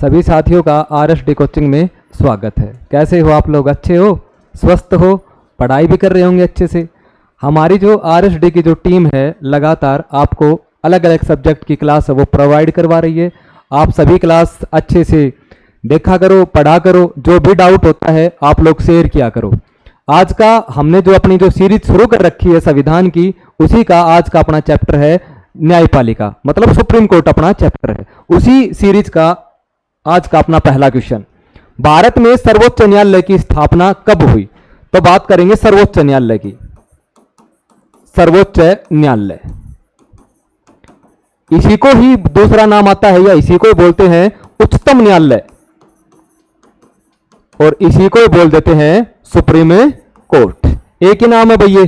सभी साथियों का आरएसडी कोचिंग में स्वागत है। कैसे हो आप लोग? अच्छे हो, स्वस्थ हो, पढ़ाई भी कर रहे होंगे अच्छे से। हमारी जो आरएसडी की जो टीम है लगातार आपको अलग अलग सब्जेक्ट की क्लास है वो प्रोवाइड करवा रही है। आप सभी क्लास अच्छे से देखा करो, पढ़ा करो, जो भी डाउट होता है आप लोग शेयर किया करो। आज का हमने जो अपनी जो सीरीज शुरू कर रखी है संविधान की, उसी का आज का अपना चैप्टर है न्यायपालिका, मतलब सुप्रीम कोर्ट अपना चैप्टर है। उसी सीरीज का आज का अपना पहला क्वेश्चन, भारत में सर्वोच्च न्यायालय की स्थापना कब हुई? तो बात करेंगे सर्वोच्च न्यायालय की। सर्वोच्च न्यायालय, इसी को ही दूसरा नाम आता है या इसी को बोलते हैं उच्चतम न्यायालय, और इसी को बोल देते हैं सुप्रीम कोर्ट। एक ही नाम है भैया,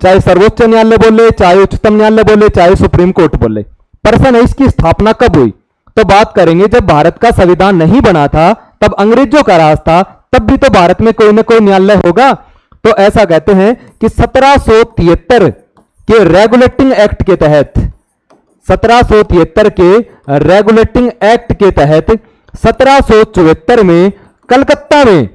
चाहे सर्वोच्च न्यायालय बोले, चाहे उच्चतम न्यायालय बोले, चाहे सुप्रीम कोर्ट बोले। प्रश्न है इसकी स्थापना कब हुई? तो बात करेंगे जब भारत का संविधान नहीं बना था, तब अंग्रेजों का राज था, तब भी तो भारत में कोई ना कोई न्यायालय होगा। तो ऐसा कहते हैं कि 1773 के रेगुलेटिंग एक्ट के तहत, 1773 के रेगुलेटिंग एक्ट के तहत 1774 में कलकत्ता में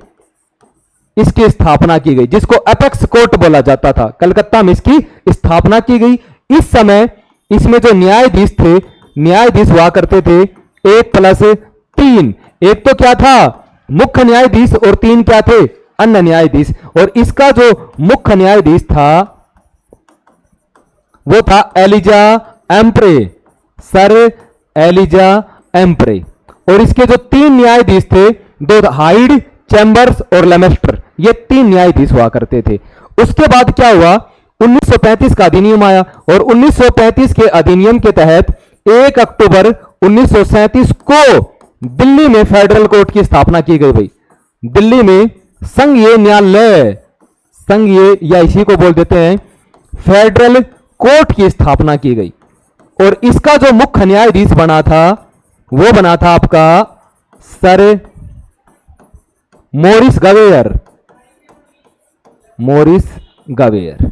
इसकी स्थापना की गई, जिसको एपेक्स कोर्ट बोला जाता था। कलकत्ता में इसकी स्थापना की गई। इस समय इसमें जो न्यायाधीश थे, न्यायाधीश हुआ करते थे 1+3। एक तो क्या था मुख्य न्यायाधीश और 3 क्या थे अन्य न्यायाधीश। और इसका जो मुख्य न्यायाधीश था वो था एलिजा एम्प्रे, सर एलिजा एम्प्रे। और इसके जो 3 न्यायाधीश थे, दो हाइड, चैम्बर्स और लेमेस्टर, ये 3 न्यायाधीश हुआ करते थे। उसके बाद क्या हुआ, 1935 का अधिनियम आया, और 1935 के अधिनियम के तहत 1 अक्टूबर 1937 को दिल्ली में फेडरल कोर्ट की स्थापना की गई। भाई दिल्ली में संघीय न्यायालय, संघीय या इसी को बोल देते हैं फेडरल कोर्ट की स्थापना की गई। और इसका जो मुख्य न्यायाधीश बना था वो बना था आपका सर मॉरिस गवेयर, मॉरिस गवेयर।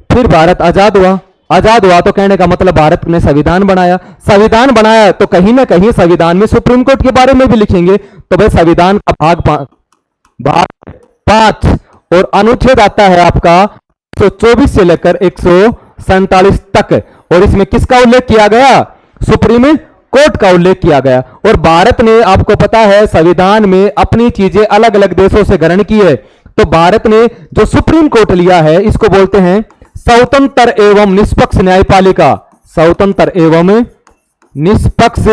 फिर भारत आजाद हुआ। आजाद हुआ तो कहने का मतलब भारत ने संविधान बनाया। संविधान बनाया तो कहीं ना कहीं संविधान में सुप्रीम कोर्ट के बारे में भी लिखेंगे। तो भाई संविधान का भाग 5 और अनुच्छेद आता है आपका 124 से लेकर 147 तक, और इसमें किसका उल्लेख किया गया? सुप्रीम कोर्ट का उल्लेख किया गया। और भारत ने, आपको पता है, संविधान में अपनी चीजें अलग अलग देशों से ग्रहण की है। तो भारत ने जो सुप्रीम कोर्ट लिया है इसको बोलते हैं स्वतंत्र एवं निष्पक्ष न्यायपालिका, स्वतंत्र एवं निष्पक्ष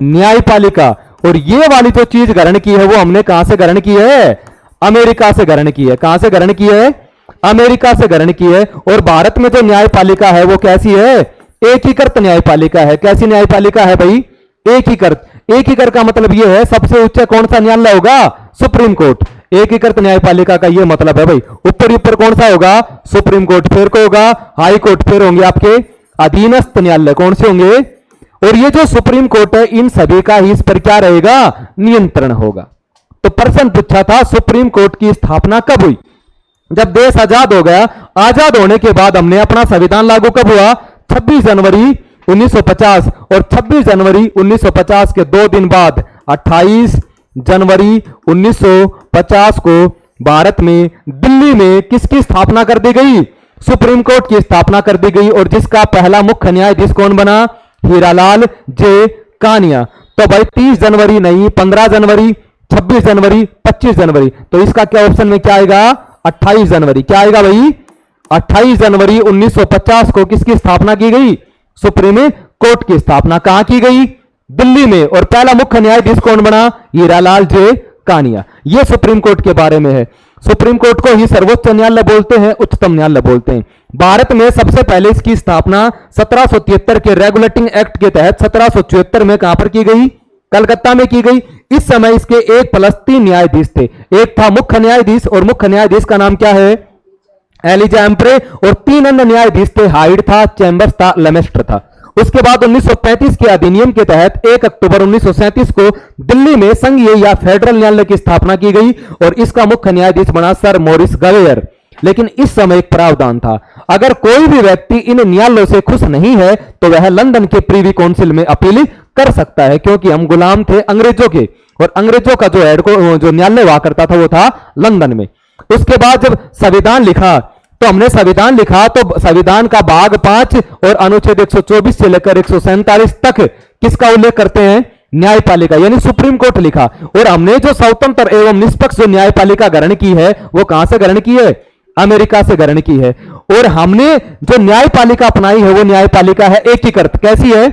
न्यायपालिका। और ये वाली जो चीज ग्रहण की है वो हमने कहां से ग्रहण की है? अमेरिका से ग्रहण की है। कहां से ग्रहण की है? अमेरिका से ग्रहण की है। और भारत में जो न्यायपालिका है वो कैसी है? एकीकृत न्यायपालिका है। कैसी न्यायपालिका है भाई? एकीकृत। एकीकृत का मतलब ये है सबसे उच्च कौन सा न्यायालय होगा? Supreme court. एकीकृत न्यायपालिका का ये मतलब है भाई ऊपर ऊपर कौन सा होगा? Supreme court. फिर को होगा हाई कोर्ट, फिर होंगे आपके अधीनस्थ न्यायालय। कौन से होंगे? और ये जो सुप्रीम कोर्ट है इन सभी का ही इस पर क्या रहेगा? नियंत्रण होगा। तो प्रश्न पूछा था सुप्रीम कोर्ट की स्थापना कब हुई? जब देश आजाद हो गया। आजाद होने के बाद हमने अपना संविधान लागू कब हुआ? 26 जनवरी 1950। और 26 जनवरी 1950 के 2 दिन बाद 28 जनवरी 1950 को भारत में दिल्ली में किसकी स्थापना कर दी गई? सुप्रीम कोर्ट की स्थापना कर दी गई। और जिसका पहला मुख्य न्यायाधीश कौन बना? हीरालाल जे कानिया। तो भाई 30 जनवरी नहीं, 15 जनवरी, 26 जनवरी, 25 जनवरी। तो इसका क्या ऑप्शन में क्या आएगा? 28 जनवरी। क्या आएगा भाई? 28 जनवरी 1950 को किसकी स्थापना की गई? सुप्रीम कोर्ट की स्थापना कहां की गई? दिल्ली में। और पहला मुख्य न्यायाधीश कौन बना? हीरालाल जे कानिया। यह सुप्रीम कोर्ट के बारे में है। सुप्रीम कोर्ट को ही सर्वोच्च न्यायालय बोलते हैं, उच्चतम न्यायालय बोलते हैं। भारत में सबसे पहले इसकी स्थापना 1773 के रेगुलेटिंग एक्ट के तहत 1774 में कहां पर की गई? कलकत्ता में की गई। इस समय इसके 1+3 न्यायाधीश थे। एक था मुख्य न्यायाधीश, और मुख्य न्यायाधीश का नाम क्या है? एलिजा एम्प्रे। और 3 अन्य न्यायाधीश थे, हाइड था, चैम्बर्स था, लेमेस्टर था। उसके बाद 1935 के अधिनियम के तहत 1 अक्टूबर 1937 को दिल्ली में संघीय या फेडरल न्यायालय की स्थापना की गई। और इसका मुख्य न्यायाधीश बना सर मॉरिस गवेयर। लेकिन इस समय एक प्रावधान था, अगर कोई भी व्यक्ति इन न्यायालयों से खुश नहीं है तो वह लंदन के प्रीवी काउंसिल में अपील कर सकता है, क्योंकि हम गुलाम थे अंग्रेजों के, और अंग्रेजों का जो न्यायालय हुआ करता था वो था लंदन में। उसके बाद जब संविधान लिखा तो हमने संविधान लिखा तो संविधान का भाग 5 और अनुच्छेद 124 से लेकर 147 तक किसका उल्लेख करते हैं? न्यायपालिका यानी सुप्रीम कोर्ट लिखा। और हमने जो स्वतंत्र एवं निष्पक्ष जो न्यायपालिका ग्रहण की है वो कहां से ग्रहण की है? अमेरिका से ग्रहण की है। और हमने जो न्यायपालिका अपनाई है वो न्यायपालिका है एकीकृत। कैसी है?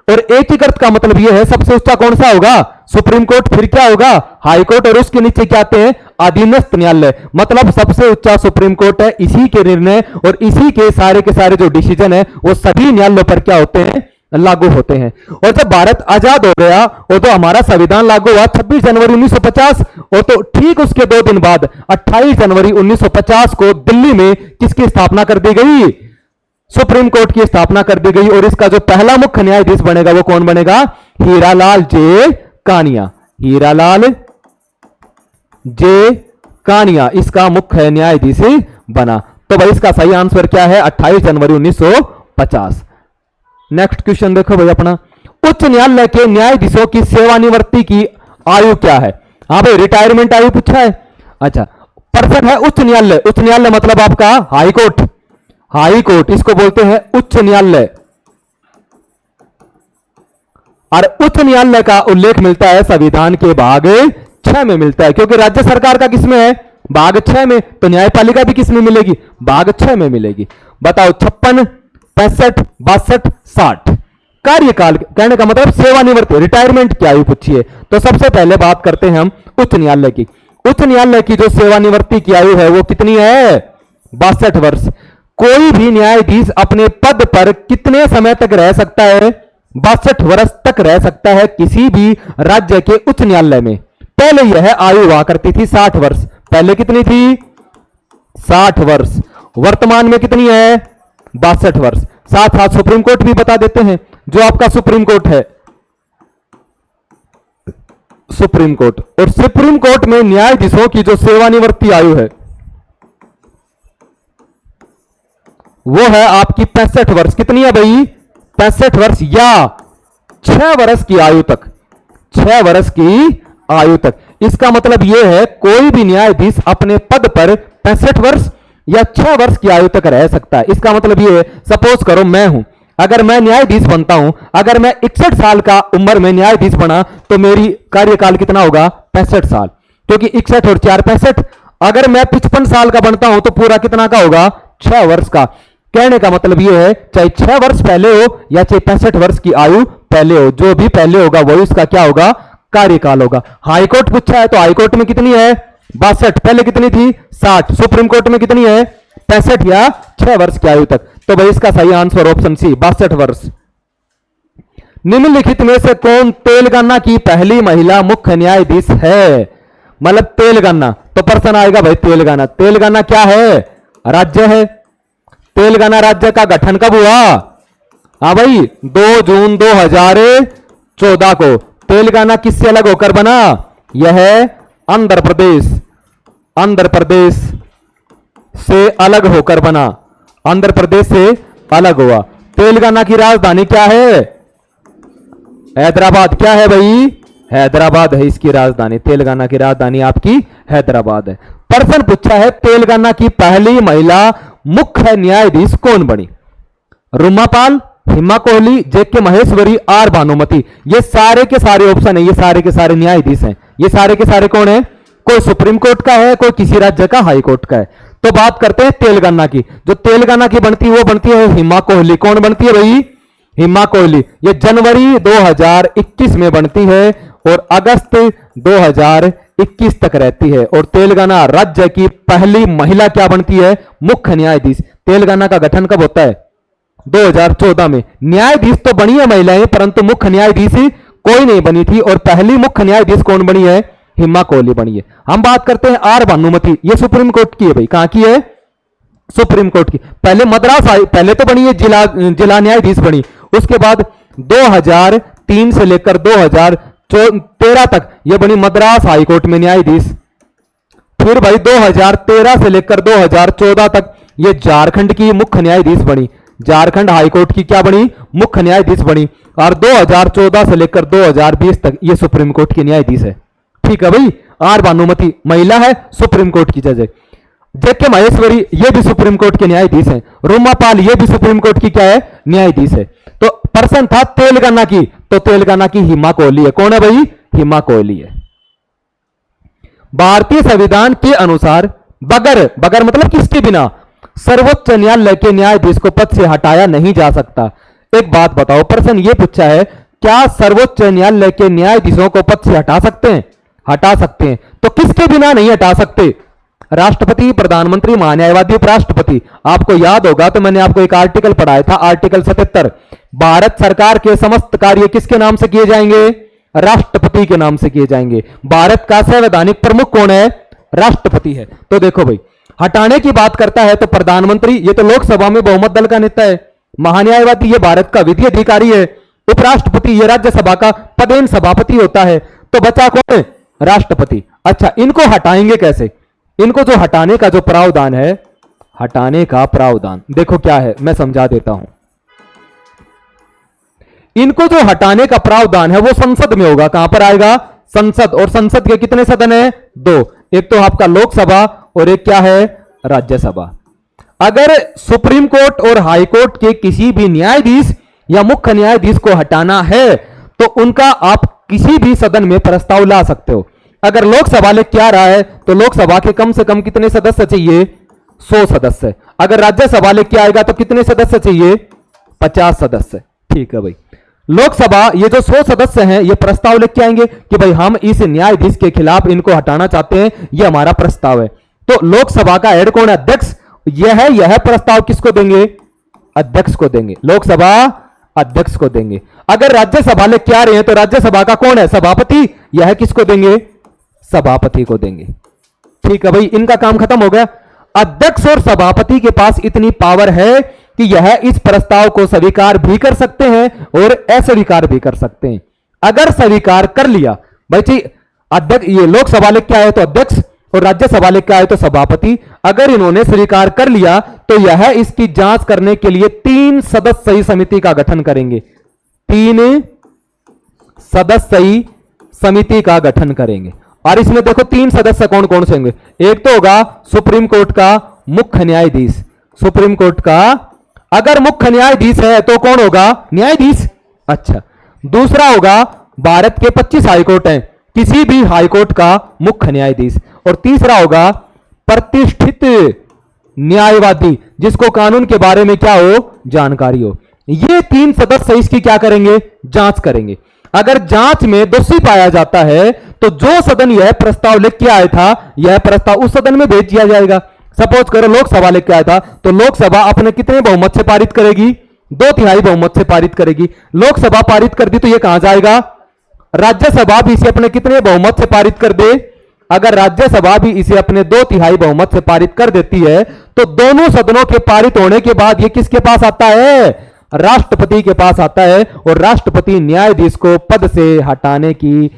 और एकीकृत का मतलब यह है सबसे ऊंचा कौन सा होगा? सुप्रीम कोर्ट, फिर क्या होगा? हाई कोर्ट, और उसके नीचे क्या आते हैं? अधीनस्थ न्यायालय। मतलब सबसे ऊंचा सुप्रीम कोर्ट है, इसी के निर्णय और इसी के सारे जो डिसीजन है वो सभी न्यायालयों पर क्या होते हैं? लागू होते हैं। और जब भारत आजाद हो गया और तो हमारा संविधान लागू हुआ 26 जनवरी 1950, और तो ठीक उसके 2 दिन बाद 28 जनवरी 1950 को दिल्ली में किसकी स्थापना कर दी गई? सुप्रीम कोर्ट की स्थापना कर दी गई। और इसका जो पहला मुख्य न्यायाधीश बनेगा वो कौन बनेगा? हीरालाल जे कानिया। हीरालाल जे कानिया इसका मुख्य न्यायाधीश बना। तो भाई इसका सही आंसर क्या है? 28 जनवरी 1950। नेक्स्ट क्वेश्चन देखो भाई अपना, उच्च न्यायालय के न्यायाधीशों की सेवानिवृत्ति की आयु क्या है? हाँ भाई, रिटायरमेंट आयु पूछा है। अच्छा, पर्सन है उच्च न्यायालय। उच्च न्यायालय मतलब आपका हाई कोर्ट। हाई कोर्ट इसको बोलते हैं उच्च न्यायालय। और उच्च न्यायालय का उल्लेख मिलता है संविधान के भाग 6 में मिलता है, क्योंकि राज्य सरकार का किसमें है? भाग 6 में। तो न्यायपालिका भी किसमें मिलेगी? भाग 6 में मिलेगी। बताओ 56, 65, 62, 60 कार्यकाल, कहने का मतलब सेवानिवृत्ति, रिटायरमेंट की आयु पूछी है। तो सबसे पहले बात करते हैं हम उच्च न्यायालय की। उच्च न्यायालय की जो सेवानिवृत्ति की आयु है वो कितनी है? 62 वर्ष। कोई भी न्यायाधीश अपने पद पर कितने समय तक रह सकता है? 62 वर्ष तक रह सकता है किसी भी राज्य के उच्च न्यायालय में। पहले यह आयु हुआ करती थी 60 वर्ष। पहले कितनी थी? 60 वर्ष। वर्तमान में कितनी है? 62 वर्ष। साथ साथ सुप्रीम कोर्ट भी बता देते हैं। जो आपका सुप्रीम कोर्ट है, सुप्रीम कोर्ट, और सुप्रीम कोर्ट में न्यायाधीशों की जो सेवानिवृत्ति आयु है वो है आपकी 65 वर्ष। कितनी है भाई? 65 वर्ष, या 6 वर्ष की आयु तक। 6 वर्ष की आयु तक। इसका मतलब यह है कोई भी न्यायाधीश अपने पद पर 65 वर्ष या 6 वर्ष की आयु तक रह सकता है। इसका मतलब यह है, सपोज करो मैं हूं, अगर मैं न्यायाधीश बनता हूं, अगर मैं 61 साल का उम्र में न्यायाधीश बना तो मेरी कार्यकाल कितना होगा? 65 साल, क्योंकि 61 और 4 65। अगर मैं 55 साल का बनता हूं तो पूरा कितना का होगा? 6 वर्ष का। कहने का मतलब यह है चाहे 6 वर्ष पहले हो या चाहे 65 वर्ष की आयु पहले हो, जो भी पहले होगा वही उसका क्या होगा? कार्यकाल होगा। हाईकोर्ट पूछा है तो हाईकोर्ट में कितनी है? 62। पहले कितनी थी? 60। सुप्रीम कोर्ट में कितनी है? 65 या 6 वर्ष की आयु तक। तो भाई इसका सही आंसर ऑप्शन सी 62 वर्ष। निम्नलिखित में से कौन तेलंगाना की पहली महिला मुख्य न्यायाधीश है? मतलब तेलंगाना, तो पर्सन आएगा भाई तेलंगाना। तेलंगाना क्या है? राज्य है। तेलंगाना राज्य का गठन कब हुआ? हाँ भाई 2 जून 2014 को। तेलंगाना किससे अलग होकर बना? यह है आंध्र प्रदेश। आंध्र प्रदेश से अलग होकर बना। आंध्र प्रदेश से अलग हुआ। तेलंगाना की राजधानी क्या है? हैदराबाद। क्या है भाई? हैदराबाद है इसकी राजधानी। तेलंगाना की राजधानी आपकी हैदराबाद है। प्रश्न पूछा है तेलंगाना की पहली महिला मुख्य न्यायाधीश कौन बनी? रुमापाल, हिमा कोहली, जेके महेश्वरी, आर भानुमति। ये सारे के सारे ऑप्शन है, ये सारे के सारे न्यायाधीश हैं। ये सारे के सारे कौन है? कोई सुप्रीम कोर्ट का है, कोई किसी राज्य का हाई कोर्ट का है। तो बात करते हैं तेलंगाना की। जो तेलंगाना की बनती है वो बनती है हिमा कोहली। कौन बनती है भाई? हिमा कोहली। ये जनवरी 2021 में बनती है और अगस्त 2021 तक रहती है। और तेलंगाना राज्य की पहली महिला क्या बनती है? मुख्य न्यायाधीश। तेलंगाना का गठन कब होता है? 2014 में। न्यायाधीश तो बनी है महिलाएं, परंतु मुख्य न्यायाधीश कोई नहीं बनी थी। और पहली मुख्य न्यायाधीश कौन बनी है? हिमा कोहली बनी है। हम बात करते हैं आर भानुमति। ये सुप्रीम कोर्ट की है भाई। कहां की है? सुप्रीम कोर्ट की। पहले मद्रास आई, पहले तो बनी है जिला न्यायाधीश बनी। उसके बाद 2003 से लेकर 2013 तक ये बनी मद्रास हाई कोर्ट में न्यायाधीश। फिर भाई 2013 से लेकर 2014 तक ये झारखंड की मुख्य न्यायाधीश बनी। झारखंड हाईकोर्ट की क्या बनी? मुख्य न्यायाधीश बनी। और 2014 से लेकर 2020 तक ये सुप्रीम कोर्ट की न्यायाधीश है। ठीक है भाई। आर भानुमति महिला है, सुप्रीम कोर्ट की जज है। जेके महेश्वरी ये भी सुप्रीम कोर्ट के न्यायाधीश हैं। रूमा पाल ये भी सुप्रीम कोर्ट की क्या है, न्यायाधीश है। तो पर्सन था तेलंगाना की, तो तेलंगाना की हिमा कोहली है। कौन है भाई, हिमा कोहली है। भारतीय संविधान के अनुसार बगैर बगैर मतलब किसके बिना सर्वोच्च न्यायालय के न्यायाधीश को पद से हटाया नहीं जा सकता। एक बात बताओ, प्रश्न ये पूछा है, क्या सर्वोच्च न्यायालय के न्यायाधीशों को पद से हटा सकते हैं? हटा सकते हैं। तो किसके बिना नहीं हटा सकते? राष्ट्रपति, प्रधानमंत्री, महान्यायवादी, उपराष्ट्रपति। आपको याद होगा तो मैंने आपको एक आर्टिकल पढ़ाया था, आर्टिकल 77। भारत सरकार के समस्त कार्य किसके नाम से किए जाएंगे? राष्ट्रपति के नाम से किए जाएंगे। भारत का संवैधानिक प्रमुख कौन है? राष्ट्रपति है। तो देखो भाई, हटाने की बात करता है तो प्रधानमंत्री ये तो लोकसभा में बहुमत दल का नेता है, महान्यायवादी ये भारत का विधि अधिकारी है, उपराष्ट्रपति ये राज्यसभा का पदेन सभापति होता है। तो बचा कौन है? राष्ट्रपति। अच्छा, इनको हटाएंगे कैसे? इनको जो हटाने का जो प्रावधान है, हटाने का प्रावधान देखो क्या है, मैं समझा देता हूं। इनको जो हटाने का प्रावधान है वो संसद में होगा। कहां पर आएगा? संसद। और संसद के कितने सदन है? 2। एक तो आपका लोकसभा और एक क्या है? राज्यसभा। अगर सुप्रीम कोर्ट और हाई कोर्ट के किसी भी न्यायाधीश या मुख्य न्यायाधीश को हटाना है तो उनका आप किसी भी सदन में प्रस्ताव ला सकते हो। अगर लोकसभा ले क्या रहा है तो लोकसभा के कम से कम कितने सदस्य चाहिए? 100 सदस्य। अगर राज्यसभा ले क्या आएगा तो कितने सदस्य चाहिए? 50 सदस्य। ठीक है भाई। लोकसभा ये जो 100 सदस्य हैं ये प्रस्ताव लेके आएंगे कि भाई हम इस न्यायाधीश के खिलाफ इनको हटाना चाहते हैं, ये हमारा प्रस्ताव है। तो लोकसभा का हेड कौन है? अध्यक्ष। यह प्रस्ताव किसको देंगे? अध्यक्ष को देंगे। लोकसभा अध्यक्ष को देंगे। अगर राज्यसभा ले क्या रहे हैं तो राज्यसभा का कौन है? सभापति। यह किसको देंगे? सभापति को देंगे। ठीक है भाई, इनका काम खत्म हो गया। अध्यक्ष और सभापति के पास इतनी पावर है कि यह इस प्रस्ताव को स्वीकार भी कर सकते हैं और अस्वीकार भी कर सकते हैं। अगर स्वीकार कर लिया भाई, अध्यक्ष ये लोकसभा ले क्या है तो अध्यक्ष और राज्यसभा ले क्या है तो सभापति, अगर इन्होंने स्वीकार कर लिया तो यह इसकी जांच करने के लिए 3 सदस्यीय समिति का गठन करेंगे। 3 सदस्यीय समिति का गठन करेंगे। और इसमें देखो 3 सदस्य कौन कौन से होंगे? एक तो होगा सुप्रीम कोर्ट का मुख्य न्यायाधीश। सुप्रीम कोर्ट का अगर मुख्य न्यायाधीश है तो कौन होगा? न्यायाधीश। अच्छा, दूसरा होगा भारत के 25 हाईकोर्ट हैं, किसी भी हाईकोर्ट का मुख्य न्यायाधीश। और तीसरा होगा प्रतिष्ठित न्यायवादी, जिसको कानून के बारे में क्या हो? जानकारी हो। ये 3 सदस्य इसकी क्या करेंगे? जांच करेंगे। अगर जांच में दोषी पाया जाता है तो जो सदन यह प्रस्ताव लेके आया था, यह प्रस्ताव उस सदन में भेज दिया जाएगा। सपोज करो लोकसभा लेके आया था तो लोकसभा अपने कितने बहुमत से पारित करेगी? 2/3 बहुमत से पारित करेगी। लोकसभा पारित कर दी तो यह कहां जाएगा? राज्यसभा भी इसे अपने कितने बहुमत से पारित कर दे? अगर राज्यसभा भी इसे अपने 2/3 बहुमत से पारित कर देती है तो दोनों सदनों के पारित होने के बाद यह किसके पास आता है? राष्ट्रपति के पास आता है। और राष्ट्रपति न्यायाधीश को पद से हटाने की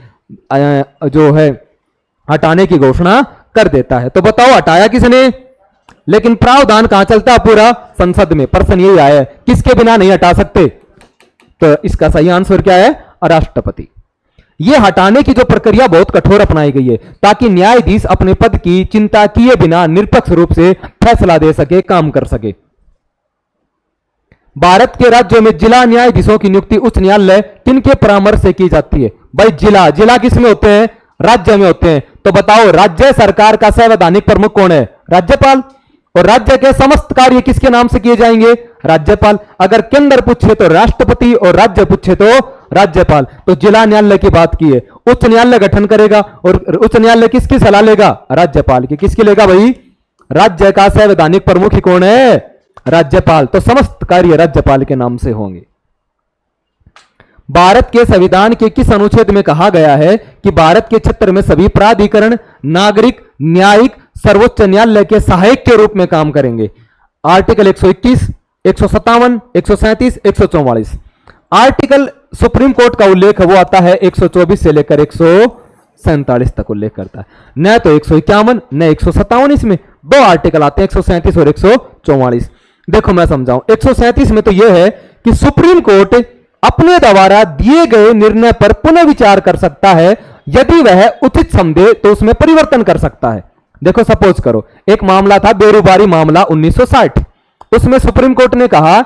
जो है हटाने की घोषणा कर देता है। तो बताओ हटाया किसने? लेकिन प्रावधान कहां चलता है? पूरा संसद में। प्रश्न यही आया है, किसके बिना नहीं हटा सकते? तो इसका सही आंसर क्या है? राष्ट्रपति। यह हटाने की जो प्रक्रिया बहुत कठोर अपनाई गई है ताकि न्यायाधीश अपने पद की चिंता किए बिना निष्पक्ष रूप से फैसला दे सके, काम कर सके। भारत के राज्यों में जिला न्यायाधीशों की नियुक्ति उच्च न्यायालय किनके परामर्श से की जाती है? भाई जिला किसमें होते हैं? राज्य में होते हैं। तो बताओ राज्य सरकार का संवैधानिक प्रमुख कौन है? राज्यपाल। और राज्य के समस्त कार्य किसके नाम से किए जाएंगे? राज्यपाल। अगर केंद्र पूछे तो राष्ट्रपति और राज्य पूछे तो राज्यपाल। तो जिला न्यायालय की बात की है। उच्च न्यायालय गठन करेगा और उच्च न्यायालय किसकी सलाह लेगा? राज्यपाल की। किसकी लेगा भाई? राज्य का संवैधानिक प्रमुख ही कौन है? राज्यपाल। तो समस्त कार्य राज्यपाल के नाम से होंगे। भारत के संविधान के किस अनुच्छेद में कहा गया है कि भारत के क्षेत्र में सभी प्राधिकरण नागरिक न्यायिक सर्वोच्च न्यायालय के सहायक के रूप में काम करेंगे? आर्टिकल 121, 157, 137, 144। आर्टिकल सुप्रीम कोर्ट का उल्लेख वो आता है 124 से लेकर 147 तक उल्लेख करता है। न तो 151 न 157, इसमें 2 आर्टिकल आते हैं 137 और 144। देखो मैं समझाऊं। 137 में तो यह है कि सुप्रीम कोर्ट अपने द्वारा दिए गए निर्णय पर पुनः विचार कर सकता है, यदि वह उचित समझे तो उसमें परिवर्तन कर सकता है। देखो सपोज करो एक मामला था बेरोजगारी मामला 1960, उसमें सुप्रीम कोर्ट ने कहा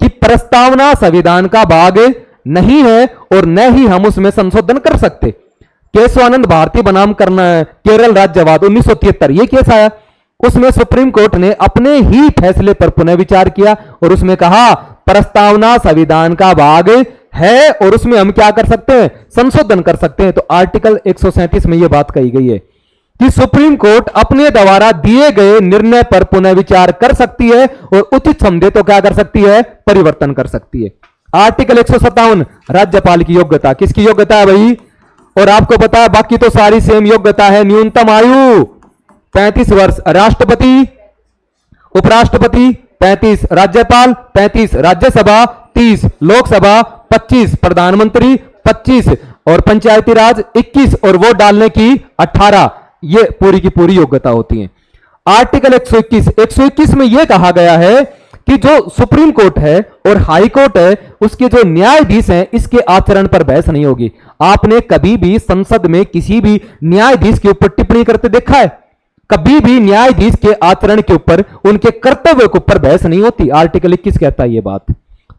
कि प्रस्तावना संविधान का भाग नहीं है और न ही हम उसमें संशोधन कर सकते। केशवानंद भारती बनाम करना केरल राज्यवाद 1973 ये केस आया, उसमें सुप्रीम कोर्ट ने अपने ही फैसले पर पुनः विचार किया और उसमें कहा प्रस्तावना संविधान का भाग है और उसमें हम क्या कर सकते हैं, संशोधन कर सकते हैं। तो आर्टिकल 137 में यह बात कही गई है कि सुप्रीम कोर्ट अपने द्वारा दिए गए निर्णय पर पुनः विचार कर सकती है और उचित समझे तो क्या कर सकती है, परिवर्तन कर सकती है। आर्टिकल 157 राज्यपाल की योग्यता, किसकी योग्यता है भाई, और आपको पता है बाकी तो सारी सेम योग्यता है। न्यूनतम आयु 35 वर्ष राष्ट्रपति, उपराष्ट्रपति 35, राज्यपाल 35, राज्यसभा 30, लोकसभा 25, प्रधानमंत्री 25 और पंचायती राज 21 और वोट डालने की 18, ये पूरी की पूरी योग्यता होती है। आर्टिकल 121 में यह कहा गया है कि जो सुप्रीम कोर्ट है और हाई कोर्ट है उसके जो न्यायाधीश हैं इसके आचरण पर बहस नहीं होगी। आपने कभी भी संसद में किसी भी न्यायाधीश के ऊपर टिप्पणी करते देखा है? कभी भी न्यायाधीश के आचरण के ऊपर, उनके कर्तव्य के ऊपर बहस नहीं होती। आर्टिकल 21 कहता है ये बात।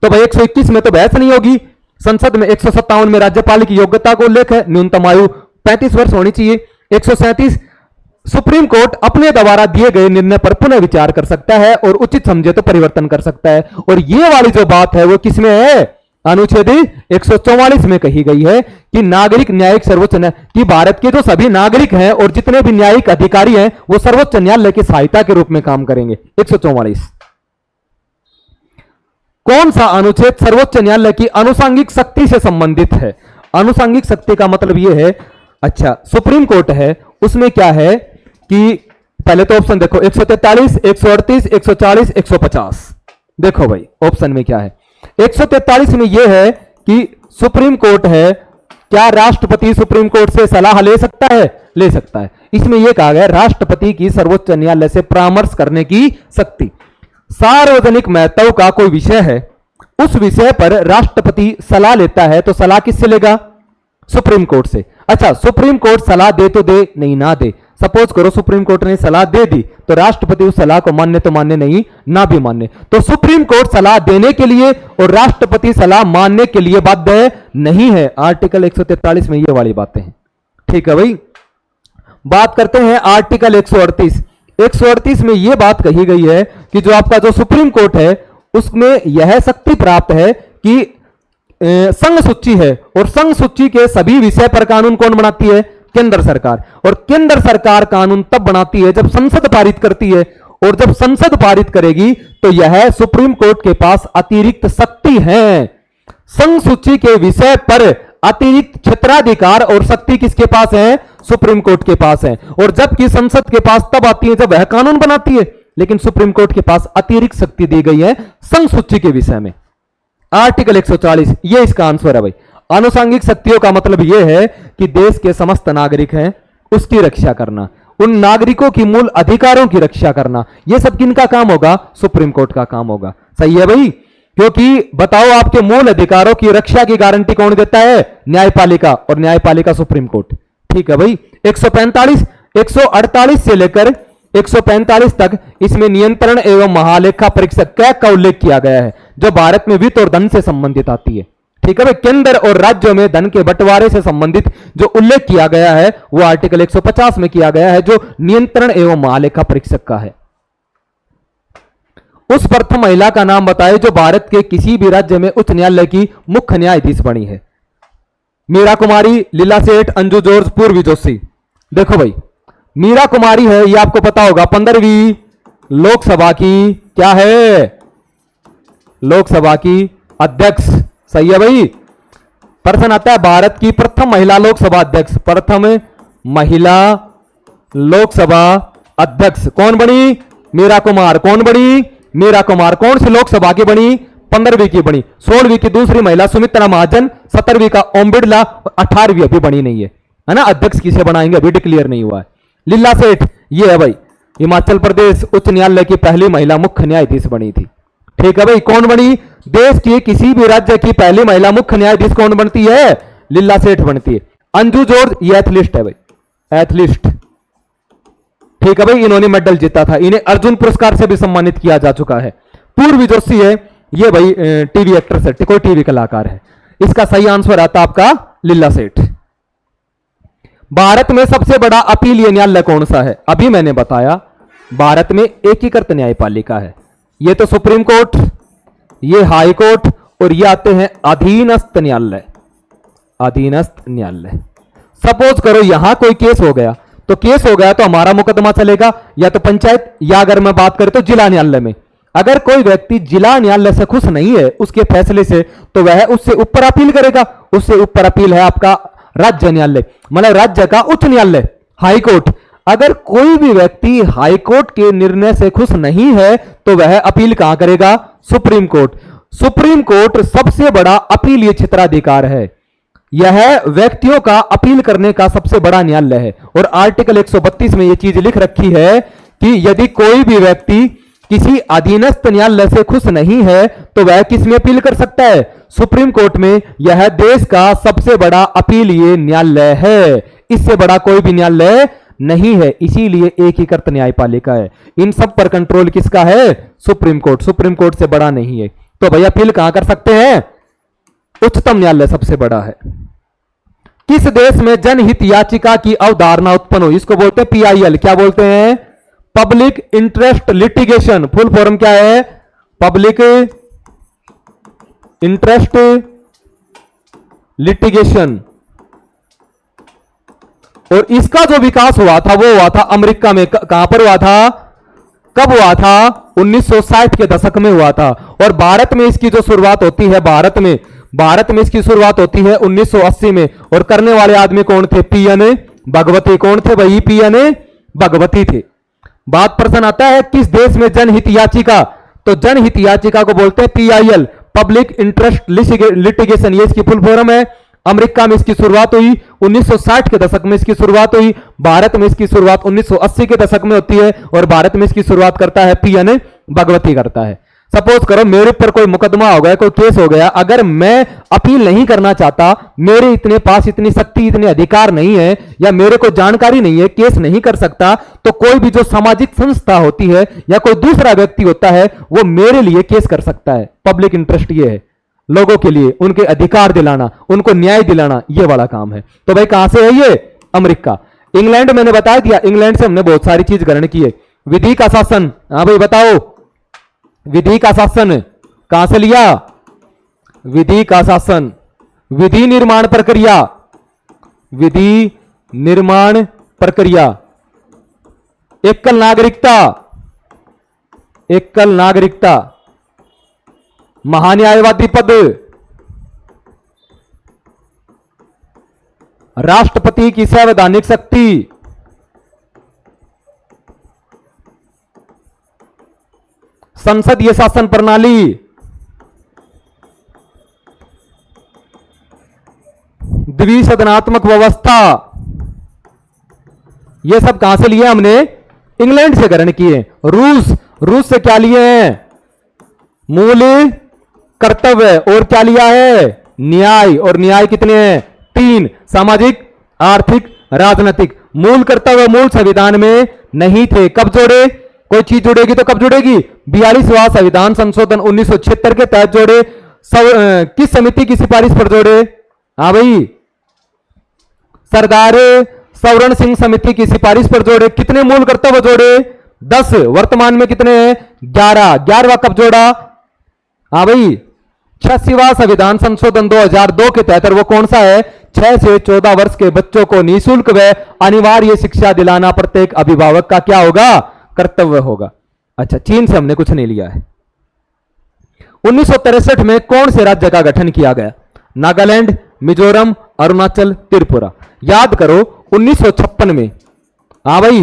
तो भाई 121 में तो बहस नहीं होगी। संसद में 157 में राज्यपाल की योग्यता को उल्लेख है, न्यूनतम आयु 35 वर्ष होनी चाहिए। 137 सुप्रीम कोर्ट अपने द्वारा दिए गए निर्णय पर पुनः विचार कर सकता है और उचित समझे तो परिवर्तन कर सकता है। और ये वाली जो बात है वो किसमें है, अनुच्छेद 144 में कही गई है कि नागरिक न्यायिक सर्वोच्च न्यायालय कि भारत के जो सभी नागरिक हैं और जितने भी न्यायिक अधिकारी हैं वो सर्वोच्च न्यायालय की सहायता के रूप में काम करेंगे। 144 कौन सा अनुच्छेद सर्वोच्च न्यायालय की अनुसांगिक शक्ति से संबंधित है? अनुसांगिक शक्ति का मतलब यह है, अच्छा सुप्रीम कोर्ट है उसमें क्या है कि पहले तो ऑप्शन देखो 143, 138, 140, 150। देखो भाई ऑप्शन में क्या है। 143 में यह है कि सुप्रीम कोर्ट है, क्या राष्ट्रपति सुप्रीम कोर्ट से सलाह ले सकता है? ले सकता है। इसमें यह कहा गया राष्ट्रपति की सर्वोच्च न्यायालय से परामर्श करने की शक्ति। सार्वजनिक महत्व का कोई विषय है, उस विषय पर राष्ट्रपति सलाह लेता है तो सलाह किससे लेगा? सुप्रीम कोर्ट से। अच्छा सुप्रीम कोर्ट सलाह दे तो दे, नहीं ना दे। सपोज करो सुप्रीम कोर्ट ने सलाह दे दी तो राष्ट्रपति उस सलाह को मान्य तो मान्य नहीं, ना भी मान्य। तो सुप्रीम कोर्ट सलाह देने के लिए और राष्ट्रपति सलाह मानने के लिए बाध्य नहीं है। आर्टिकल 143 में ये वाली बातें हैं। ठीक है भाई। बात करते हैं आर्टिकल 138। 138 में यह बात कही गई है कि जो आपका जो सुप्रीम कोर्ट है उसमें यह शक्ति प्राप्त है कि संघ सूची है और संघ सूची के सभी विषय पर कानून कौन बनाती है? केंद्र सरकार। और केंद्र सरकार कानून तब बनाती है जब संसद पारित करती है, और जब संसद पारित करेगी तो यह सुप्रीम कोर्ट के पास अतिरिक्त शक्ति है। संघ सूची के विषय पर अतिरिक्त क्षेत्राधिकार और शक्ति किसके पास है? सुप्रीम कोर्ट के पास है। और जबकि संसद के पास तब आती है जब वह कानून बनाती है, लेकिन सुप्रीम कोर्ट के पास अतिरिक्त शक्ति दी गई है संघ सूची के विषय में। आर्टिकल 140 ये इसका आंसर है भाई। आनुषंगिक शक्तियों का मतलब यह है कि देश के समस्त नागरिक हैं उसकी रक्षा करना, उन नागरिकों की मूल अधिकारों की रक्षा करना, यह सब किनका काम होगा? सुप्रीम कोर्ट का काम होगा। सही है भाई। क्योंकि बताओ आपके मूल अधिकारों की रक्षा की गारंटी कौन देता है? न्यायपालिका, और न्यायपालिका सुप्रीम कोर्ट। ठीक है भाई। 148 से लेकर 145 तक इसमें नियंत्रण एवं महालेखा परीक्षक का उल्लेख किया गया है जो भारत में वित्त और धन से संबंधित आती है। ठीक है भाई। केंद्र और राज्यों में धन के बंटवारे से संबंधित जो उल्लेख किया गया है वो आर्टिकल 150 में किया गया है जो नियंत्रण एवं महालेखा परीक्षक का है। उस प्रथम महिला का नाम बताएं जो भारत के किसी भी राज्य में उच्च न्यायालय की मुख्य न्यायाधीश बनी है। मीरा कुमारी, लीला सेठ, अंजू जॉर्ज, पूर्वी जोशी। देखो भाई मीरा कुमारी है, ये आपको पता होगा 15वीं लोकसभा की क्या है? लोकसभा की अध्यक्ष। सही है भाई। प्रश्न आता है भारत की प्रथम महिला लोकसभा अध्यक्ष। प्रथम महिला लोकसभा अध्यक्ष कौन बनी? मीरा कुमार। कौन बनी? मीरा कुमार। कौन सी लोकसभा की बनी? 15वीं की बनी। 16वीं की दूसरी महिला सुमित्रा महाजन, 17वीं का ओम बिड़ला, 18वीं अभी बनी नहीं है ना। अध्यक्ष किसे बनाएंगे अभी डिक्लेयर नहीं हुआ है। लीला सेठ ये है भाई, हिमाचल प्रदेश उच्च न्यायालय की पहली महिला मुख्य न्यायाधीश बनी थी। ठीक है भाई, कौन बनी? देश की किसी भी राज्य की पहली महिला मुख्य न्यायाधीश कौन बनती है? लीला सेठ बनती है। अंजू जॉर्ज, ये एथलीट है भाई, एथलीट। ठीक है भाई, इन्होंने मेडल जीता था, इन्हें अर्जुन पुरस्कार से भी सम्मानित किया जा चुका है। पूर्वी जोशी है, ये भाई टीवी एक्ट्रेस है, कोई टीवी कलाकार है। इसका सही आंसर आता आपका लीला सेठ। भारत में सबसे बड़ा अपीलीय न्यायालय कौन सा है? अभी मैंने बताया भारत में एकीकृत न्यायपालिका है। ये तो सुप्रीम कोर्ट, ये हाई कोर्ट, और ये आते हैं अधीनस्थ न्यायालय। अधीनस्थ न्यायालय। सपोज करो यहां कोई केस हो गया, तो केस हो गया तो हमारा मुकदमा चलेगा या तो पंचायत, या अगर मैं बात करें तो जिला न्यायालय में। अगर कोई व्यक्ति जिला न्यायालय से खुश नहीं है उसके फैसले से, तो वह उससे ऊपर अपील करेगा। उससे ऊपर अपील है आपका राज्य न्यायालय, मतलब राज्य का उच्च न्यायालय, हाई कोर्ट। अगर कोई भी व्यक्ति हाई कोर्ट के निर्णय से खुश नहीं है तो वह अपील कहां करेगा? Supreme court. सुप्रीम कोर्ट सबसे बड़ा अपीलीय क्षेत्राधिकार है। यह व्यक्तियों का अपील करने का सबसे बड़ा न्यायालय है। और आर्टिकल 132 में यह चीज लिख रखी है कि यदि कोई भी व्यक्ति किसी अधीनस्थ न्यायालय से खुश नहीं है तो वह किस में अपील कर सकता है? सुप्रीम कोर्ट में। यह देश का सबसे बड़ा अपीलीय न्यायालय है, इससे बड़ा कोई भी न्यायालय नहीं है, इसीलिए एकीकृत न्यायपालिका है। इन सब पर कंट्रोल किसका है? Supreme court. सुप्रीम कोर्ट से बड़ा नहीं है। तो भैया अपील कहां कर सकते हैं? उच्चतम न्यायालय सबसे बड़ा है। किस देश में जनहित याचिका की अवधारणा उत्पन्न हुई? इसको बोलते हैं PIL। क्या बोलते हैं? Public interest litigation. Full form क्या है? Public interest litigation. और इसका जो विकास हुआ था वो हुआ था अमेरिका में। कहां पर हुआ था? कब हुआ था? 1960 के दशक में हुआ था। और भारत में इसकी जो शुरुआत होती है, भारत में इसकी शुरुआत होती है 1980 में। और करने वाले आदमी कौन थे? PN भगवती। कौन थे भाई? PN भगवती थे। बात प्रश्न आता है किस देश में जनहित याचिका? तो जनहित याचिका को बोलते हैं PIL, पब्लिक इंटरेस्ट लिटिगेशन। ये इसकी फुल फॉर्म है। अमेरिका में इसकी शुरुआत हुई 1960 के दशक में, इसकी शुरुआत हुई। भारत में इसकी शुरुआत 1980 के दशक में होती है। और भारत में इसकी शुरुआत करता है PN भगवती करता है। सपोज करो मेरे ऊपर कोई मुकदमा हो गया, कोई केस हो गया, अगर मैं अपील नहीं करना चाहता, मेरे इतने पास इतनी शक्ति, इतने अधिकार नहीं है, या मेरे को जानकारी नहीं है, केस नहीं कर सकता, तो कोई भी जो सामाजिक संस्था होती है या कोई दूसरा व्यक्ति होता है वो मेरे लिए केस कर सकता है। पब्लिक इंटरेस्ट ये है, लोगों के लिए उनके अधिकार दिलाना, उनको न्याय दिलाना, ये वाला काम है। तो भाई कहां से है ये? अमेरिका। इंग्लैंड मैंने बता दिया, इंग्लैंड से हमने बहुत सारी चीज ग्रहण की है। विधि का शासन, हाँ भाई बताओ, विधि का शासन कहां से लिया? विधि का शासन। विधि निर्माण प्रक्रिया, विधि निर्माण प्रक्रिया। एकल नागरिकता, एकल नागरिकता। महान्यायवादी पद, राष्ट्रपति की संवैधानिक शक्ति, संसदीय शासन प्रणाली, द्विसदनात्मक व्यवस्था। ये सब कहां से लिए हमने? इंग्लैंड से ग्रहण किए। रूस से क्या लिए हैं? मूल कर्तव्य। और क्या लिया है? न्याय। और न्याय कितने हैं? 3, सामाजिक, आर्थिक, राजनीतिक। मूल कर्तव्य मूल संविधान में नहीं थे। कब जोड़े? कोई चीज जुड़ेगी तो कब जुड़ेगी? 42वां संविधान संशोधन 1976 के तहत जोड़े। किस समिति की सिफारिश पर जोड़े? हाँ भाई, सरदार सवर्ण सिंह समिति की सिफारिश पर जोड़े। कितने मूल कर्तव्य जोड़े? 10। वर्तमान में कितने हैं? 11। 11वां कब जोड़ा? हाँ भाई, 86वां संविधान संशोधन 2002 के तहत। वो कौन सा है? 6 से 14 वर्ष के बच्चों को निःशुल्क व अनिवार्य शिक्षा दिलाना प्रत्येक अभिभावक का क्या होगा? कर्तव्य होगा। अच्छा, चीन से हमने कुछ नहीं लिया है। 1963 में कौन से राज्य का गठन किया गया? नागालैंड, मिजोरम, अरुणाचल, त्रिपुरा। याद करो 1956 में, हाँ भाई,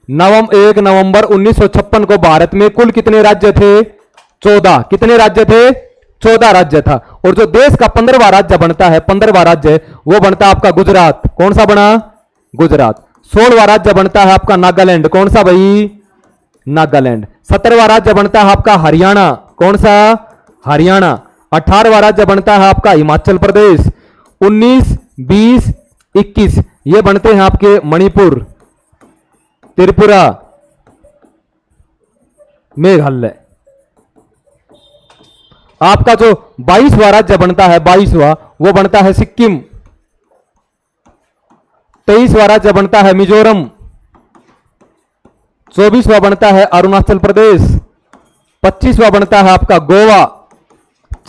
1 नवंबर 1956 को भारत में कुल कितने राज्य थे? 14। कितने राज्य थे? 14 राज्य था। और जो देश का 15वां राज्य बनता है, 15वां राज्य वो बनता है आपका गुजरात। कौन सा बना? गुजरात। 16वां राज्य बनता है आपका नागालैंड। कौन सा भाई? नागालैंड। 17वां राज्य बनता है आपका हरियाणा। कौन सा? हरियाणा। 18वां राज्य बनता है आपका हिमाचल प्रदेश। 19, 20, 21 ये बनते हैं आपके मणिपुर, त्रिपुरा, मेघालय। आपका जो 22वां राज्य बनता है, 22वां, वो बनता है सिक्किम। 23वां राज्य बनता है मिजोरम। 24वां बनता है अरुणाचल प्रदेश। 25वां बनता है आपका गोवा।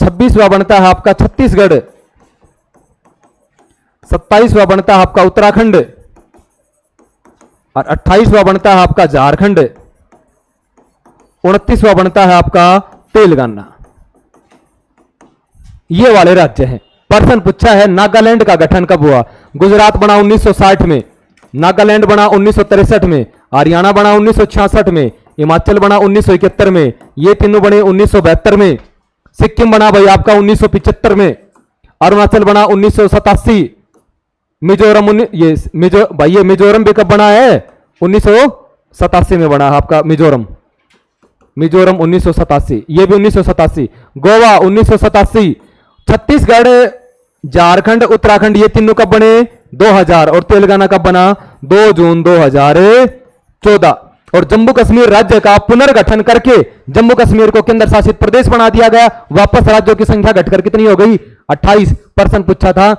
26वां बनता है आपका छत्तीसगढ़। 27वां बनता है आपका उत्तराखंड और 28वां बनता है आपका झारखंड। 29वां बनता है आपका तेलंगाना। ये वाले राज्य हैं। प्रश्न पूछा है नागालैंड का गठन कब हुआ? गुजरात बना 1960 में, नागालैंड बना 1963 में, हरियाणा बना 1966 में, हिमाचल बना 1971 में, ये तीनों बने 1972 में, सिक्किम बना भाई आपका 1975 में, अरुणाचल बना 1987, मिजोरम ये मिजोरम भी कब बना है? 1987 में बना है आपका मिजोरम। मिजोरम 1987, ये भी 1987, गोवा 1987, छत्तीसगढ़, झारखंड, उत्तराखंड ये तीनों कब बने? 2000। और तेलंगाना कब बना? 2 जून 2014। और जम्मू कश्मीर राज्य का पुनर्गठन करके जम्मू कश्मीर को केंद्र शासित प्रदेश बना दिया गया। वापस राज्यों की संख्या घटकर कितनी हो गई? 28। प्रश्न पूछा था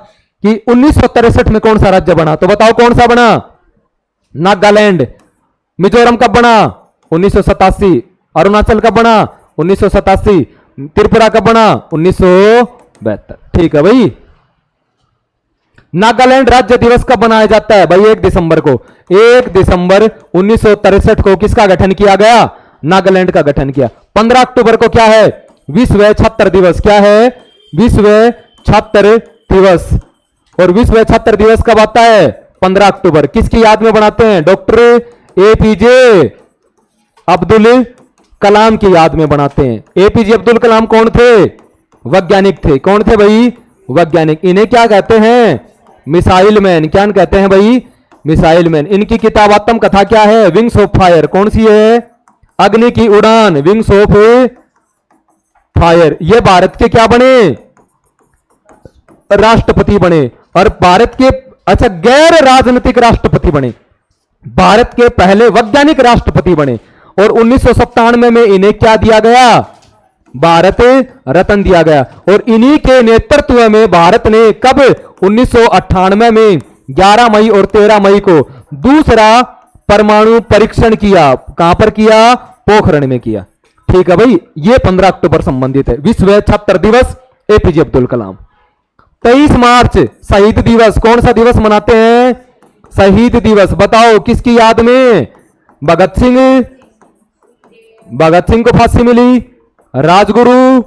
कि 1963 में कौन सा राज्य बना, तो बताओ कौन सा बना? नागालैंड। मिजोरम कब बना? 1987। अरुणाचल कब बना? 1987। त्रिपुरा कब बना? 1972। ठीक है भाई। नागालैंड राज्य दिवस कब मनाया जाता है भाई? 1 दिसंबर को। 1 दिसंबर 1963 को किसका गठन किया गया? नागालैंड का गठन किया। 15 अक्टूबर को क्या है? विश्व छात्र दिवस। क्या है? विश्व छात्र दिवस। और विश्व छात्र दिवस कब आता है? 15 अक्टूबर। किसकी याद में बनाते हैं? डॉक्टर एपीजे अब्दुल कलाम की याद में बनाते हैं। एपीजे अब्दुल कलाम कौन थे? वैज्ञानिक थे। कौन थे भाई? वैज्ञानिक। इन्हें क्या कहते हैं? Missile man. क्या कहते हैं भाई? Missile man. इनकी किताब आत्मकथा क्या है? Wings of fire. कौन सी है? अग्नि की उड़ान, विंग्स ऑफ फायर। ये भारत के क्या बने? राष्ट्रपति बने। और भारत के अच्छा गैर राजनीतिक राष्ट्रपति बने। भारत के पहले वैज्ञानिक राष्ट्रपति बने। और 1997 में इन्हें क्या दिया गया? भारत रत्न दिया गया। और इन्हीं के नेतृत्व में भारत ने कब? 1998 में 11 मई और 13 मई को दूसरा परमाणु परीक्षण किया। कहां पर किया? पोखरण में किया। ठीक है भाई। ये 15 अक्टूबर संबंधित है। विश्व छात्र दिवस एपीजे अब्दुल कलाम। 23 मार्च शहीद दिवस। कौन सा दिवस मनाते हैं? शहीद दिवस। बताओ किसकी याद में? भगत सिंह को फांसी मिली, राजगुरु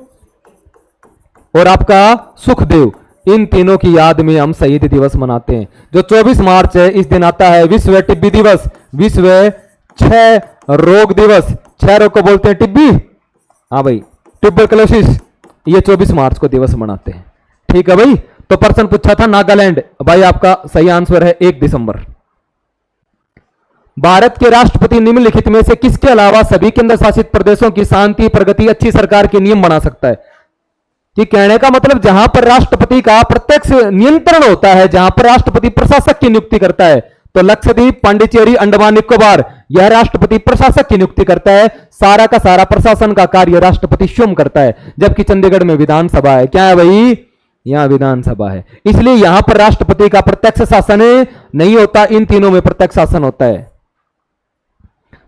और आपका सुखदेव, इन तीनों की याद में हम शहीद दिवस मनाते हैं। जो 24 मार्च है इस दिन आता है विश्व टिब्बी दिवस, विश्व क्षय रोग दिवस। क्षय रोग को बोलते हैं टिब्बी। हाँ भाई, ट्यूबरकुलोसिस। ये 24 मार्च को दिवस मनाते हैं। ठीक है भाई। तो प्रश्न पूछा था नागालैंड, भाई आपका सही आंसर है 1 दिसंबर। भारत के राष्ट्रपति निम्नलिखित में से किसके अलावा सभी केंद्र शासित प्रदेशों की शांति, प्रगति, अच्छी सरकार के नियम बना सकता है? कि कहने का मतलब जहां पर राष्ट्रपति का प्रत्यक्ष नियंत्रण होता है, जहां पर राष्ट्रपति प्रशासक की नियुक्ति करता है, तो लक्षद्वीप, पांडिचेरी, अंडमान निकोबार, यह राष्ट्रपति प्रशासक की नियुक्ति करता है। सारा का सारा प्रशासन का कार्य राष्ट्रपति स्वयं करता है। जबकि चंडीगढ़ में विधानसभा है। क्या है भाई? यहां विधानसभा है। इसलिए यहां पर राष्ट्रपति का प्रत्यक्ष शासन नहीं होता, इन तीनों में प्रत्यक्ष शासन होता है।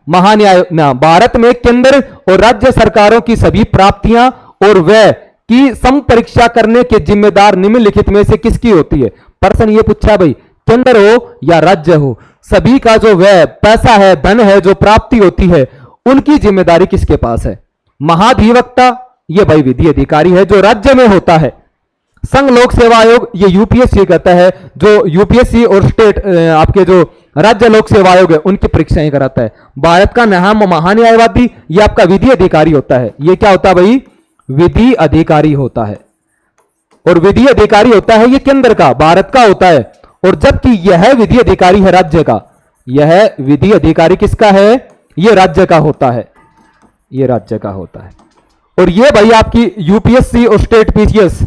महान्याय भारत में केंद्र और राज्य सरकारों की सभी प्राप्तियां और व्यय की संपरीक्षा करने के जिम्मेदार निम्नलिखित में से किसकी होती है? प्रश्न ये पूछा भाई, केंद्र हो या राज्य हो, सभी का जो व्यय, पैसा है, धन है, जो प्राप्ति होती है, उनकी जिम्मेदारी किसके पास है? महाधिवक्ता, ये भाई विधि अधिकारी है जो राज्य में होता है। संघ लोक सेवा आयोग, ये यूपीएससी कहता है, जो यूपीएससी और स्टेट आपके जो राज्य लोक सेवा आयोग है उनकी परीक्षाएं कराता है। भारत का महान्यायवादी ये आपका विधि अधिकारी होता है। ये क्या होता है भाई? विधि अधिकारी होता है। और विधि अधिकारी होता है ये केंद्र का, भारत का होता है। और जबकि यह विधि अधिकारी है राज्य का, यह विधि अधिकारी किसका है? ये राज्य का होता है। ये राज्य का होता है। और ये भाई आपकी यूपीएससी और स्टेट पीसीएस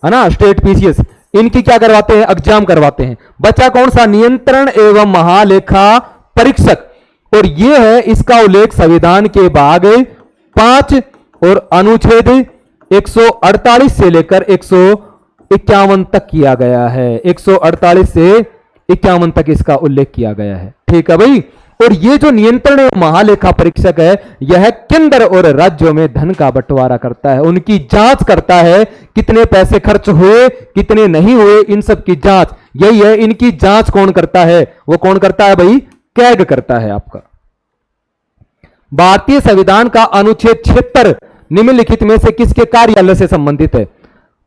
है ना, स्टेट पीसीएस इनकी क्या करवाते हैं, एग्जाम करवाते हैं। बचा कौन सा, नियंत्रण एवं महालेखा परीक्षक, और ये है इसका उल्लेख संविधान के भाग 5 और अनुच्छेद 148 से लेकर 151 तक किया गया है। 148 से 51 तक इसका उल्लेख किया गया है। ठीक है भाई। और ये जो नियंत्रण एवं महालेखा परीक्षक है, यह केंद्र और राज्यों में धन का बंटवारा करता है, उनकी जांच करता है, कितने पैसे खर्च हुए कितने नहीं हुए, इन सब की जांच यही है। इनकी जांच कौन करता है, वो कौन करता है भाई, कैग करता है आपका। भारतीय संविधान का अनुच्छेद 76 निम्नलिखित में से किसके कार्यालय से संबंधित है?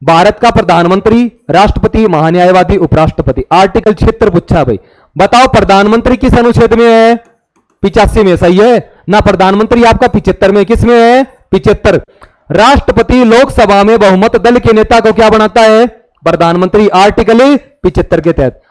भारत का प्रधानमंत्री, राष्ट्रपति, महान्यायवादी, उपराष्ट्रपति। आर्टिकल 76 पूछा भाई, बताओ प्रधानमंत्री किस अनुच्छेद में है? 85 में, सही है ना। प्रधानमंत्री आपका 75 में, किस में है? 75। राष्ट्रपति लोकसभा में बहुमत दल के नेता को क्या बनाता है? प्रधानमंत्री, आर्टिकल 75 के तहत।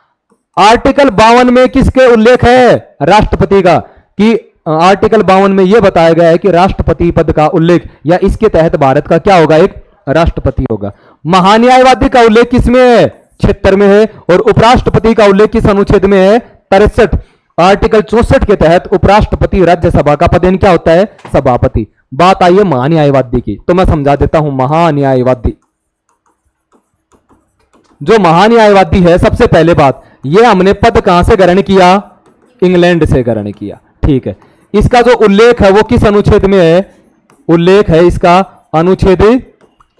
आर्टिकल 52 में किसके उल्लेख है? राष्ट्रपति का, कि आर्टिकल 52 में यह बताया गया है कि राष्ट्रपति पद का उल्लेख या इसके तहत भारत का क्या होगा, एक राष्ट्रपति होगा। महान्यायवादी का उल्लेख किसमें है? 76 में है। और उपराष्ट्रपति का उल्लेख किस अनुच्छेद में है? 63। आर्टिकल 64 के तहत उपराष्ट्रपति राज्यसभा का पद क्या होता है? सभापति। बात आई है महान्यायवादी की, तो मैं समझा देता हूं। महान्यायवादी, जो महान्यायवादी है, सबसे पहले बात, यह हमने पद कहां से ग्रहण किया? इंग्लैंड से ग्रहण किया। ठीक है। इसका जो उल्लेख है वो किस अनुच्छेद में है? उल्लेख है इसका अनुच्छेद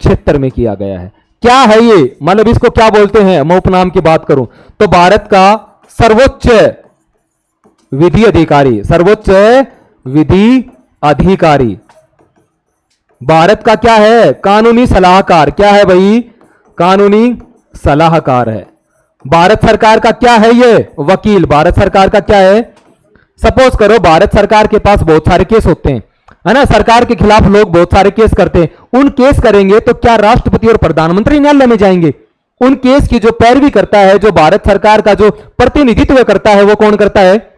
76 में किया गया है। क्या है ये, मतलब इसको क्या बोलते हैं? मैं उपनाम की बात करूं तो भारत का सर्वोच्च विधि अधिकारी, सर्वोच्च विधि अधिकारी। भारत का क्या है? कानूनी सलाहकार। क्या है भाई? कानूनी सलाहकार है। भारत सरकार का क्या है? ये वकील। भारत सरकार का क्या है? सपोज करो भारत सरकार के पास बहुत सारे केस होते हैं, है ना, सरकार के खिलाफ लोग बहुत सारे केस करते हैं। उन केस करेंगे तो क्या राष्ट्रपति और प्रधानमंत्री न्यायालय में जाएंगे? उन केस की जो पैरवी करता है, जो भारत सरकार का जो प्रतिनिधित्व करता है, वो कौन करता है?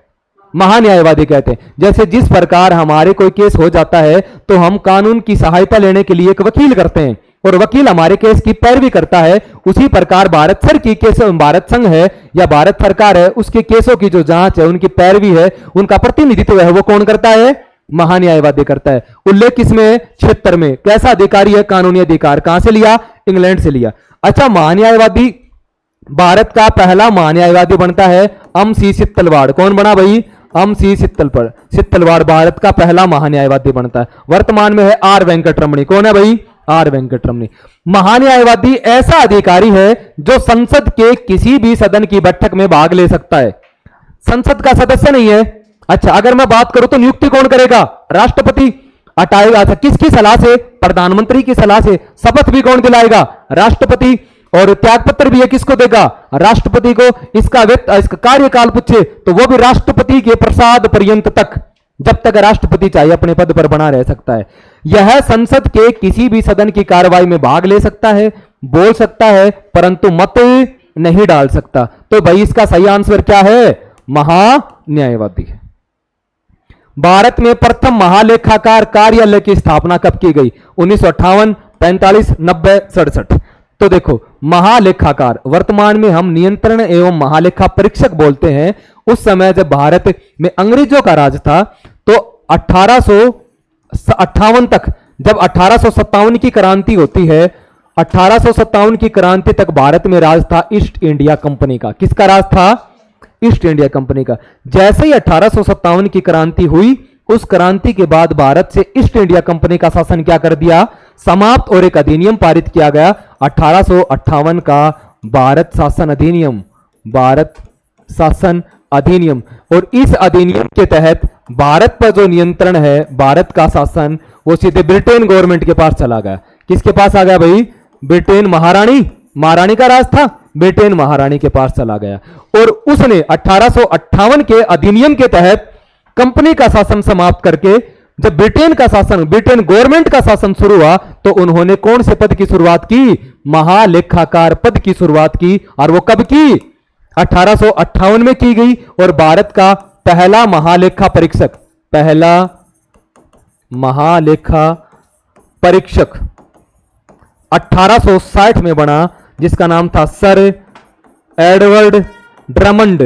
महान्यायवादी कहते हैं। जैसे जिस प्रकार हमारे कोई केस हो जाता है तो हम कानून की सहायता लेने के लिए एक वकील करते हैं और वकील हमारे केस की पैरवी करता है, उसी प्रकार भारत सर की केस, भारत संघ है या भारत सरकार है, उसके केसों की जो जांच है, उनकी पैरवी है, उनका प्रतिनिधित्व है, वो कौन करता है? महान्यायवादी करता है। उल्लेख किसमें है? 76 में। कैसा अधिकारी है? कानूनी अधिकार। कहां से लिया? इंग्लैंड से लिया। अच्छा, महान्यायवादी, भारत का पहला महान्यायवादी बनता है अम.सी. सित्तलवाड़। कौन बना भाई? अम.सी. सित्तलवाड़ भारत का पहला महान्यायवादी बनता है। वर्तमान में है आर वेंकटरमणी। कौन है भाई? आर वेंकटरमणी। महान्यायवादी ऐसा अधिकारी है जो संसद के किसी भी सदन की बैठक में भाग ले सकता है, संसद का सदस्य नहीं है। अच्छा, अगर मैं बात करूं तो नियुक्ति कौन करेगा? राष्ट्रपति। हटाएगा किसकी सलाह से? प्रधानमंत्री की सलाह से। शपथ भी कौन दिलाएगा? राष्ट्रपति। और त्यागपत्र भी ये किसको देगा? राष्ट्रपति को। इसका कार्यकाल पूछे तो वो भी राष्ट्रपति के प्रसाद पर्यंत तक, जब तक राष्ट्रपति चाहे अपने पद पर बना रह सकता है। यह संसद के किसी भी सदन की कार्रवाई में भाग ले सकता है, बोल सकता है, परंतु मत नहीं डाल सकता। तो भाई इसका सही आंसर क्या है? महान्यायवादी है। भारत में प्रथम महालेखाकार कार्यालय की स्थापना कब की गई? 1958, 45, 90, 67। तो देखो, महालेखाकार, वर्तमान में हम नियंत्रण एवं महालेखा परीक्षक बोलते हैं। उस समय जब भारत में अंग्रेजों का राज था तो 1858 तक, जब 1857 की क्रांति होती है, 1857 की क्रांति तक भारत में राज था ईस्ट इंडिया कंपनी का। किसका राज था? ईस्ट इंडिया कंपनी का। जैसे ही 1857 की क्रांति हुई, उस क्रांति के बाद भारत से ईस्ट इंडिया कंपनी का शासन क्या कर दिया? समाप्त, और एक अधिनियम पारित किया गया 1858 का भारत शासन अधिनियम। भारत शासन अधिनियम। और इस अधिनियम के तहत भारत पर जो नियंत्रण है, भारत का शासन, वो सीधे ब्रिटेन गवर्नमेंट के पास चला गया। किसके पास आ गया भाई? ब्रिटेन महारानी का राज था, ब्रिटेन महारानी के पास चला गया। और उसने 1858 के अधिनियम के तहत कंपनी का शासन समाप्त करके जब ब्रिटेन का शासन, ब्रिटेन गवर्नमेंट का शासन शुरू हुआ, तो उन्होंने कौन से पद की शुरुआत की? महालेखाकार पद की शुरुआत की। और वो कब की? 1858 में की गई। और भारत का पहला महालेखा परीक्षक, पहला महालेखा परीक्षक 1860 में बना, जिसका नाम था सर एडवर्ड ड्रमंड।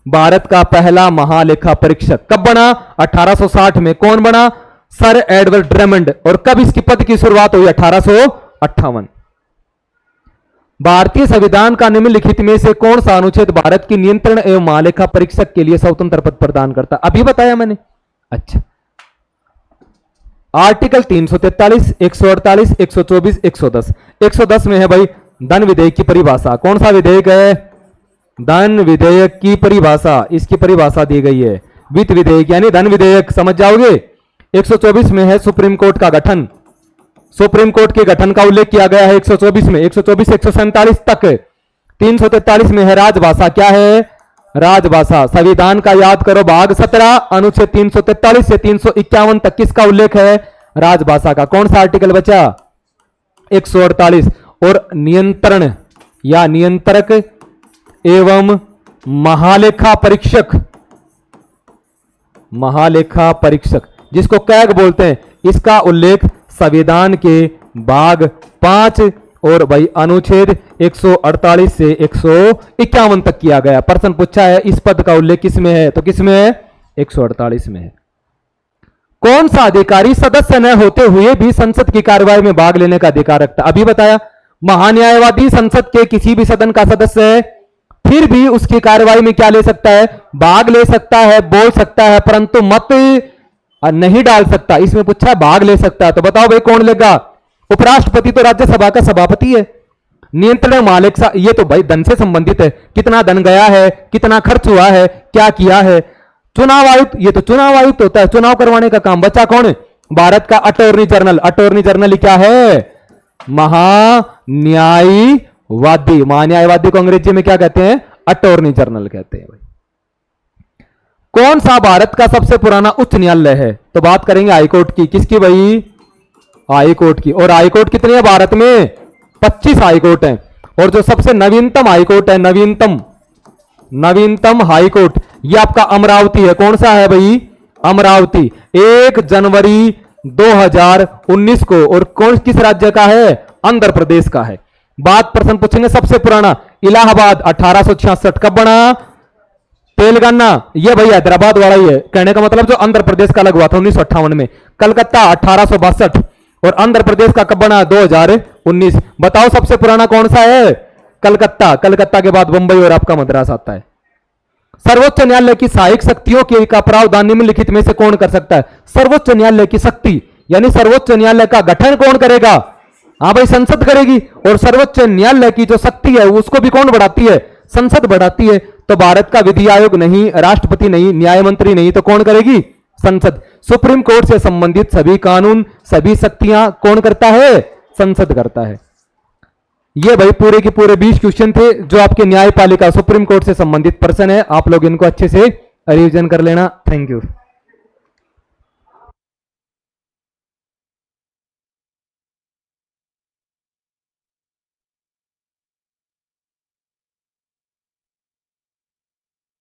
भारत का पहला महालेखा परीक्षक कब बना? 1860 में। कौन बना? Sir Edward Drummond. और कब इसकी पद की शुरुआत हुई? 1858। भारतीय संविधान का निम्नलिखित में से कौन सा अनुच्छेद भारत की नियंत्रण एवं महालेखा परीक्षक के लिए स्वतंत्र पद प्रदान करता? अभी बताया मैंने। अच्छा, आर्टिकल 343, 148, 124, 110। 110 में है भाई धन विधेयक की परिभाषा। कौन सा विधेयक है? धन विधेयक की परिभाषा। इसकी परिभाषा दी गई है वित्त विधेयक यानी धन विधेयक, समझ जाओगे। 124 में है सुप्रीम कोर्ट का गठन। सुप्रीम कोर्ट के गठन का उल्लेख किया गया है 124 में, 124 147 तक। 343 में है राजभाषा। क्या है? राजभाषा। संविधान का याद करो, भाग 17 अनुच्छेद 343 से 351 तक किसका उल्लेख है? राजभाषा का। कौन सा आर्टिकल बचा? 148। और नियंत्रण या नियंत्रक एवं महालेखा परीक्षक, महालेखा परीक्षक जिसको कैग बोलते हैं, इसका उल्लेख संविधान के भाग 5 और भाई अनुच्छेद 148 से 151 तक किया गया। प्रश्न पूछा है इस पद का उल्लेख किसमें है? तो किसमें है? 148 में है। कौन सा अधिकारी सदस्य न होते हुए भी संसद की कार्यवाही में भाग लेने का अधिकार रखता? अभी बताया। महान्यायवादी संसद के किसी भी सदन का सदस्य है, फिर भी उसकी कार्यवाही में क्या ले सकता है? भाग ले सकता है, बोल सकता है, परंतु मत नहीं डाल सकता। इसमें पूछा भाग ले सकता है, तो बताओ भाई कौन लेगा? उपराष्ट्रपति तो राज्यसभा का सभापति है। नियंत्रण महालेखा, ये तो भाई धन से संबंधित है, कितना धन गया है, कितना खर्च हुआ है, क्या किया है। चुनाव आयुक्त, ये तो चुनाव आयुक्त होता है, चुनाव करवाने का काम। बचा कौन? भारत का अटॉर्नी जनरल। अटॉर्नी जनरल क्या है? महान्यायवादी। महान्यायवादी को अंग्रेजी में क्या कहते हैं? अटॉर्नी जनरल कहते हैं भाई। कौन सा भारत का सबसे पुराना उच्च न्यायालय है? तो बात करेंगे हाईकोर्ट की। किसकी भाई? हाईकोर्ट की। और हाईकोर्ट कितनी है भारत में? 25 हाईकोर्ट हैं। और जो सबसे नवीनतम हाईकोर्ट है, नवीनतम हाईकोर्ट, ये आपका अमरावती है। कौन सा है भाई? अमरावती। 1 जनवरी 2019 को। और कौन किस राज्य का है? आंध्र प्रदेश का है। बात प्रश्न पूछेंगे सबसे पुराना इलाहाबाद 1866। कब बना? तेलंगाना, ये भाई हैदराबाद वाला ही है। कहने का मतलब जो आंध्र प्रदेश का अलग हुआ था 1958 में। कलकत्ता 1862। और आंध्र प्रदेश का कब बना? 2019। बताओ सबसे पुराना कौन सा है? कलकत्ता। कलकत्ता के बाद बंबई और आपका मद्रास आता है। सर्वोच्च न्यायालय की सहायक शक्तियों के का प्रावधान निम्नलिखित में से कौन कर सकता है? सर्वोच्च न्यायालय की शक्ति यानी सर्वोच्च न्यायालय का गठन कौन करेगा? हाँ भाई, संसद करेगी। और सर्वोच्च न्यायालय की जो शक्ति है उसको भी कौन बढ़ाती है? संसद बढ़ाती है। तो भारत का विधि आयोग नहीं, राष्ट्रपति नहीं, न्याय मंत्री नहीं, तो कौन करेगी? संसद। सुप्रीम कोर्ट से संबंधित सभी कानून, सभी शक्तियां कौन करता है? संसद करता है। ये भाई पूरे के पूरे 20 क्वेश्चन थे जो आपके न्यायपालिका सुप्रीम कोर्ट से संबंधित प्रश्न है। आप लोग इनको अच्छे से रिवीजन कर लेना। Thank you.